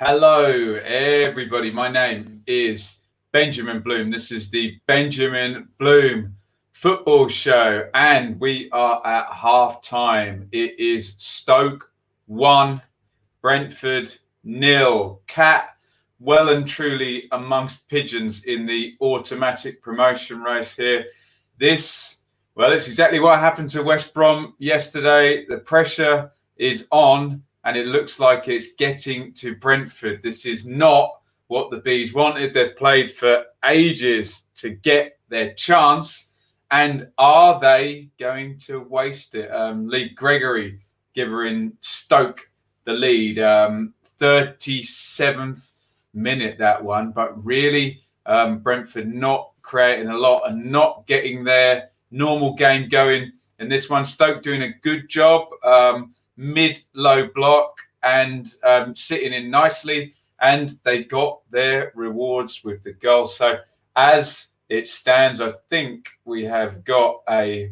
Hello, everybody. My name is Benjamin Bloom. This is the Benjamin Bloom Football Show, and we are at half time. It is Stoke 1, Brentford 0. Cat well and truly amongst pigeons in the automatic promotion race here. It's exactly what happened to West Brom yesterday. The pressure is on, and it looks like it's getting to Brentford. This is not what the Bees wanted. They've played for ages to get their chance. And are they going to waste it? Lee Gregory giving Stoke the lead. 37th minute, that one. But really, Brentford not creating a lot and not getting their normal game going. And this one, Stoke doing a good job. Mid-low block and sitting in nicely, and they got their rewards with the goal. So as it stands, I think we have got a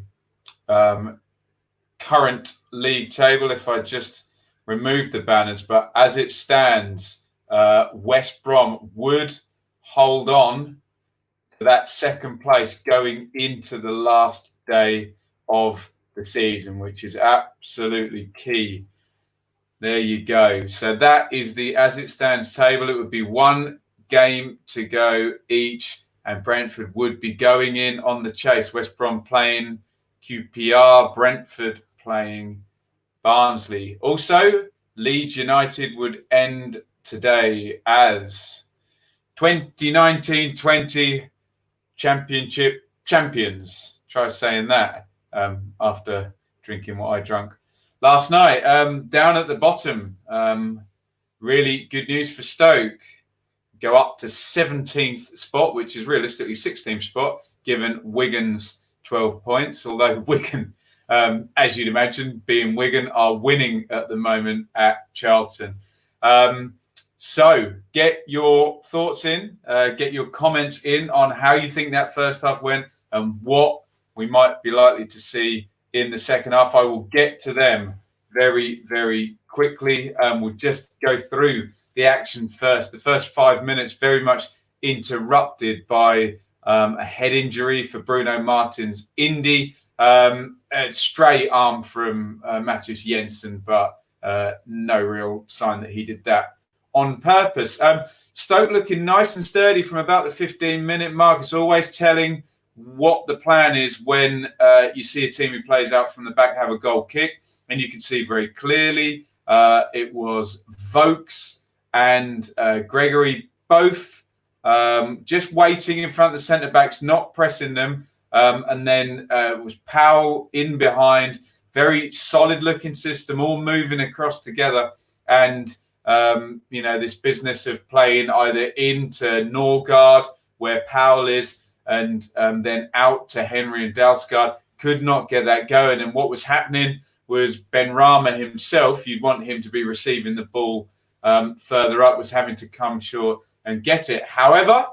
current league table if I just remove the banners. But as it stands, West Brom would hold on to that second place going into the last day of the season, which is absolutely key. There you go. So that is the as it stands table. It would be one game to go each, and Brentford would be going in on the chase. West Brom playing QPR, Brentford playing Barnsley. Also, Leeds United would end today as 2019-20 Championship champions. Try saying that. After drinking what I drank last night. Down at the bottom, really good news for Stoke. Go up to 17th spot, which is realistically 16th spot, given Wigan's 12 points. Although Wigan, as you'd imagine, being Wigan, are winning at the moment at Charlton. So get your thoughts in, get your comments in on how you think that first half went and what we might be likely to see in the second half. I will get to them very, very quickly. We'll just go through the action first. The first 5 minutes very much interrupted by a head injury for Bruno Martins. Indy, a stray arm from Mattis Jensen, but no real sign that he did that on purpose. Stoke looking nice and sturdy from about the 15-minute mark. It's always telling what the plan is when you see a team who plays out from the back have a goal kick, and you can see very clearly it was Vokes and Gregory both just waiting in front of the centre backs, not pressing them, and then it was Powell in behind. Very solid looking system, all moving across together, and this business of playing either into Norgard where Powell is, and then out to Henry and Dalsgaard, could not get that going. And what was happening was Benrahma himself, you'd want him to be receiving the ball further up, was having to come short and get it. However,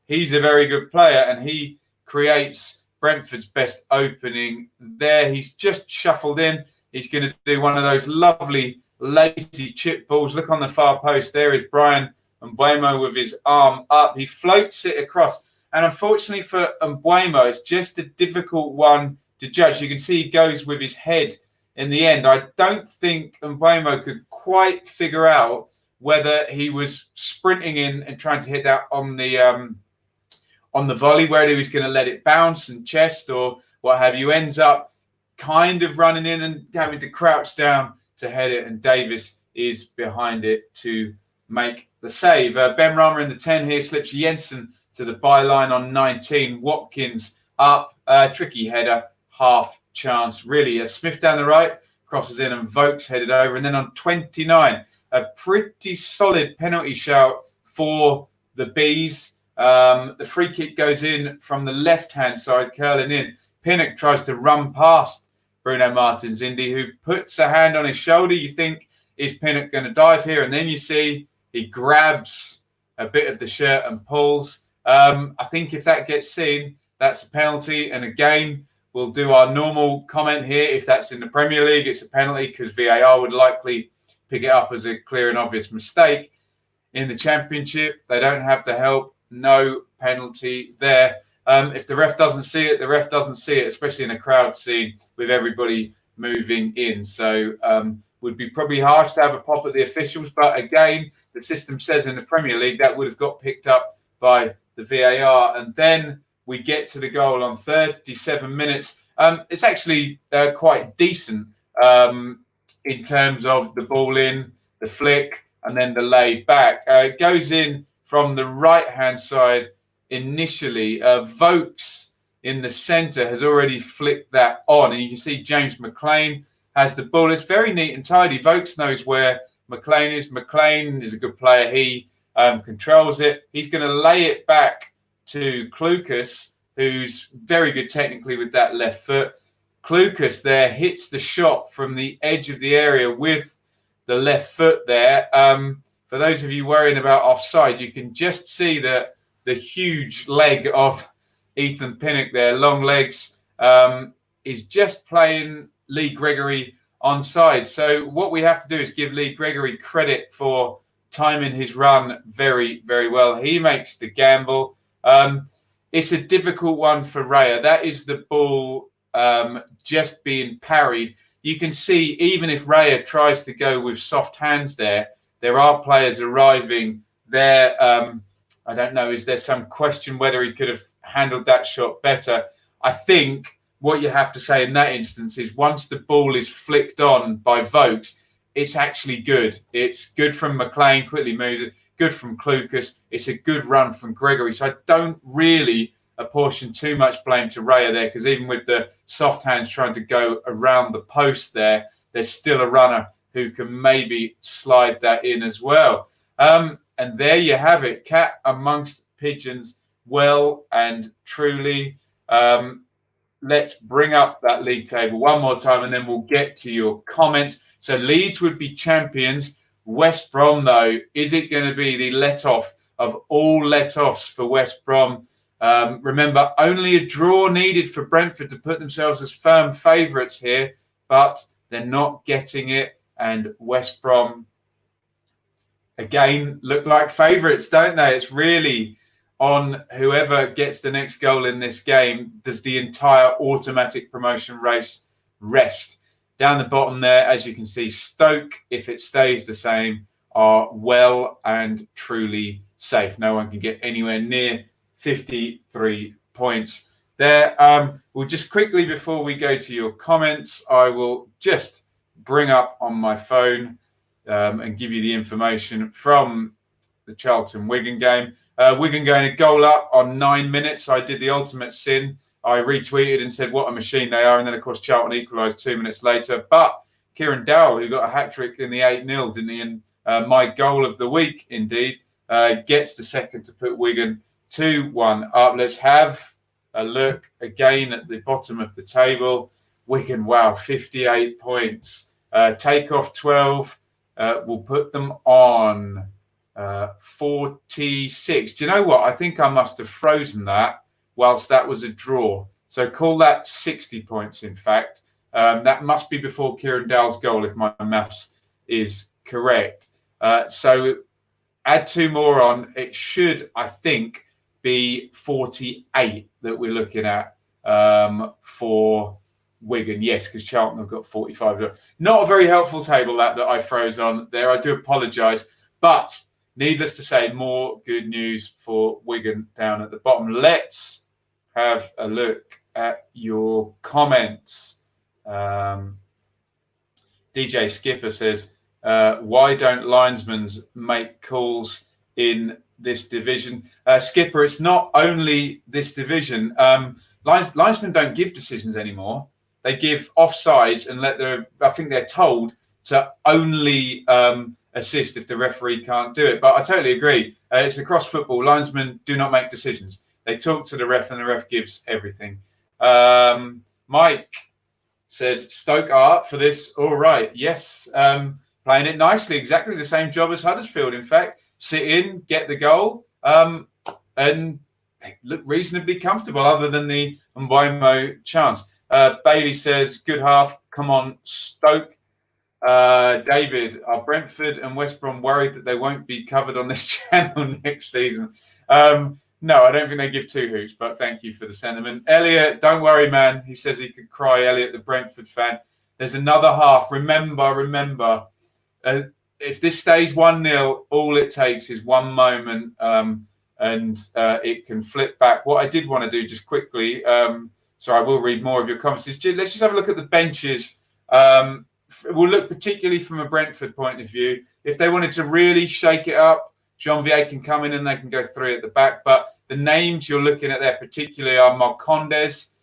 he's a very good player, and he creates Brentford's best opening there. He's just shuffled in. He's going to do one of those lovely, lazy chip balls. Look on the far post. There is Brian Mbeumo with his arm up. He floats it across. And unfortunately for Mbeumo, it's just a difficult one to judge. You can see he goes with his head in the end. I don't think Mbeumo could quite figure out whether he was sprinting in and trying to hit that on the volley, whether he was going to let it bounce and chest or what have you. Ends up kind of running in and having to crouch down to head it, and Davis is behind it to make the save. Benrahma in the 10 here slips Jensen to the byline on 19. Watkins up, tricky header, half chance really. Smith down the right, crosses in, and Vokes headed over. And then on 29, a pretty solid penalty shout for the Bees. The free kick goes in from the left-hand side, curling in. Pinnock tries to run past Bruno Martins, Indy, who puts a hand on his shoulder. You think, is Pinnock going to dive here? And then you see he grabs a bit of the shirt and pulls. I think if that gets seen, that's a penalty. And again, we'll do our normal comment here. If that's in the Premier League, it's a penalty because VAR would likely pick it up as a clear and obvious mistake. in the Championship. They don't have the help. No penalty there. If the ref doesn't see it, the ref doesn't see it, especially in a crowd scene with everybody moving in. So would be probably harsh to have a pop at the officials. But again, the system says in the Premier League that would have got picked up by the VAR. And then we get to the goal on 37 minutes. It's actually quite decent in terms of the ball in, the flick, and then the lay back. It goes in from the right-hand side initially. Vokes in the centre has already flicked that on. And you can see James McLean has the ball. It's very neat and tidy. Vokes knows where McLean is. McLean is a good player. He controls it. He's going to lay it back to Klukas, who's very good technically with that left foot. Klukas there hits the shot from the edge of the area with the left foot there. For those of you worrying about offside, you can just see the huge leg of Ethan Pinnock there, long legs, is just playing Lee Gregory onside. So what we have to do is give Lee Gregory credit for timing his run very, very well. He makes the gamble. It's a difficult one for Raya. That is the ball just being parried. You can see even if Raya tries to go with soft hands there are players arriving there. I don't know, is there some question whether he could have handled that shot better? I think what you have to say in that instance is once the ball is flicked on by Vokes, it's actually good. It's good from McLean, quickly moves it. Good from Klukas. It's a good run from Gregory. So I don't really apportion too much blame to Raya there, because even with the soft hands trying to go around the post there, there's still a runner who can maybe slide that in as well. And there you have it. Cat amongst pigeons, well and truly. Let's bring up that league table one more time and then we'll get to your comments. So Leeds would be champions. West Brom, though, is it going to be the let-off of all let-offs for West Brom? Remember, only a draw needed for Brentford to put themselves as firm favourites here, but they're not getting it. And West Brom, again, look like favourites, don't they? It's really on whoever gets the next goal in this game. Does the entire automatic promotion race rest? Down the bottom there, as you can see, Stoke, if it stays the same, are well and truly safe. No one can get anywhere near 53 points there. We'll just quickly, before we go to your comments, I will just bring up on my phone and give you the information from the Charlton-Wigan game. Wigan going a goal up on 9 minutes. I did the ultimate sin. I retweeted and said what a machine they are. And then, of course, Charlton equalised 2 minutes later. But Kieran Dowell, who got a hat-trick in the 8-0, didn't he? And my goal of the week, indeed, gets the second to put Wigan 2-1 up. Let's have a look again at the bottom of the table. Wigan, wow, 58 points. Take off 12. We'll put them on 46. Do you know what? I think I must have frozen that whilst that was a draw. So call that 60 points, in fact. That must be before Kieran Dowell's goal, if my maths is correct. So add 2 more on. It should, I think, be 48 that we're looking at for Wigan. Yes, because Charlton have got 45. Not a very helpful table that I froze on there. I do apologise. But needless to say, more good news for Wigan down at the bottom. Let's have a look at your comments. DJ Skipper says, why don't linesmen make calls in this division? Skipper, it's not only this division. Linesmen don't give decisions anymore. They give offsides and I think they're told to only assist if the referee can't do it. But I totally agree. It's across football. Linesmen do not make decisions. They talk to the ref and the ref gives everything. Mike says, Stoke are up for this. All right. Yes. Playing it nicely. Exactly the same job as Huddersfield, in fact. Sit in, get the goal, and they look reasonably comfortable other than the Mbeumo chance. Bailey says, good half. Come on, Stoke. David, are Brentford and West Brom worried that they won't be covered on this channel next season? No, I don't think they give two hoots, but thank you for the sentiment. Elliot, don't worry, man. He says he could cry. Elliot, the Brentford fan. There's another half. Remember, if this stays 1-0, all it takes is one moment, and it can flip back. What I did want to do just quickly, so I will read more of your comments. Let's just have a look at the benches. We'll look particularly from a Brentford point of view. If they wanted to really shake it up, Jean-Vier can come in and they can go three at the back. But the names you're looking at there particularly are Marcondes,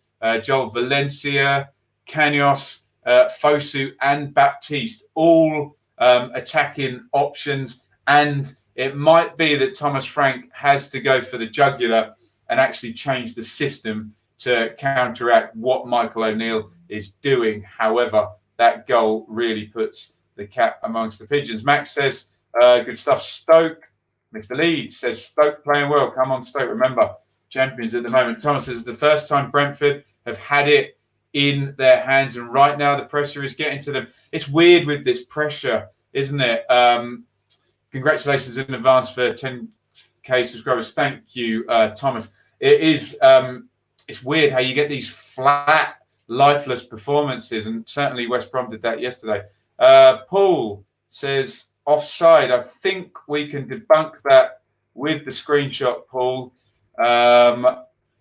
Joel Valencia, Canos, Fosu and Baptiste, all attacking options. And it might be that Thomas Frank has to go for the jugular and actually change the system to counteract what Michael O'Neill is doing. However, that goal really puts the cat amongst the pigeons. Max says, good stuff, Stoke. Mr. Leeds says, Stoke playing well. Come on, Stoke. Remember, champions at the moment. Thomas says, the first time Brentford have had it in their hands, and right now the pressure is getting to them. It's weird with this pressure, isn't it? Congratulations in advance for 10K subscribers. Thank you, Thomas. It is. It's weird how you get these flat, lifeless performances, and certainly West Brom did that yesterday. Paul says, offside. I think we can debunk that with the screenshot, Paul,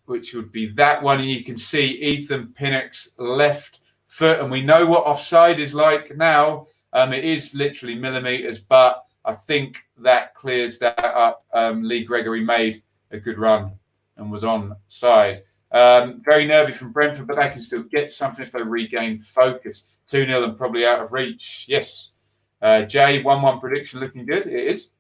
which would be that one. And you can see Ethan Pinnock's left foot. And we know what offside is like now. It is literally millimetres, but I think that clears that up. Lee Gregory made a good run and was onside. Very nervy from Brentford, but they can still get something if they regain focus. 2-0 and probably out of reach. Yes. Jay, 1-1 prediction looking good. It is.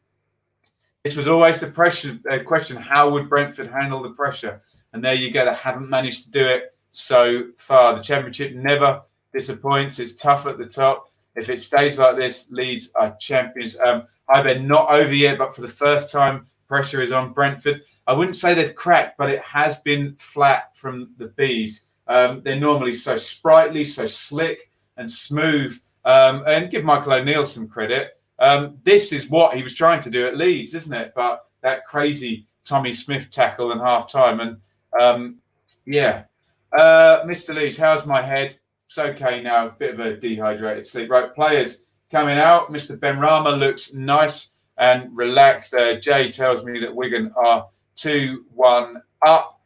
This was always the question, how would Brentford handle the pressure? And there you go. They haven't managed to do it so far. The Championship never disappoints. It's tough at the top. If it stays like this, Leeds are champions. They're not over yet, but for the first time, pressure is on Brentford. I wouldn't say they've cracked, but it has been flat from the Bees. They're normally so sprightly, so slick and smooth. And give Michael O'Neill some credit. This is what he was trying to do at Leeds, isn't it? But that crazy Tommy Smith tackle in half-time. And, Mr. Leeds, how's my head? It's okay now. A bit of a dehydrated sleep. Right, players coming out. Mr. Benrahma looks nice and relaxed. Jay tells me that Wigan are 2-1 up.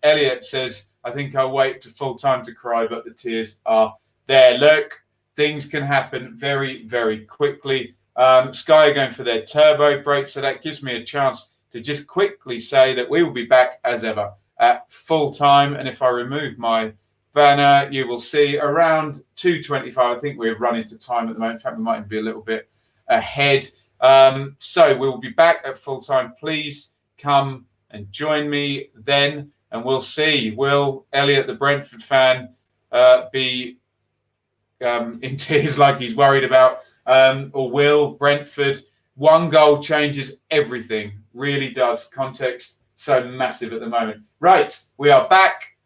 Elliot says, I think I'll wait to full time to cry, but the tears are there. Look, things can happen very, very quickly. Sky are going for their turbo break, so that gives me a chance to just quickly say that we will be back as ever at full time. And if I remove my banner, you will see around 2:25. I think we're running to time at the moment. In fact, we might be a little bit ahead. So we will be back at full time. Please come and join me then, and we'll see. Will Elliot, the Brentford fan, be in tears like he's worried about, or will Brentford? One goal changes everything, really does. Context so massive at the moment. Right, we are back.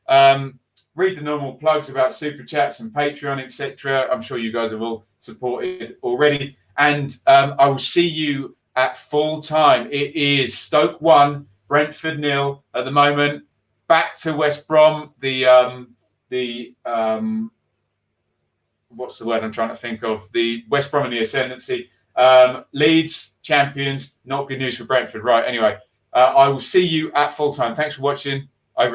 Read the normal plugs about super chats and Patreon, etc. I'm sure you guys have all supported already, and I will see you at full time. It is Stoke 1, Brentford 0 at the moment. Back to West Brom. What's the word I'm trying to think of? The West Brom in the ascendancy. Leeds champions. Not good news for Brentford. Right. Anyway, I will see you at full time. Thanks for watching.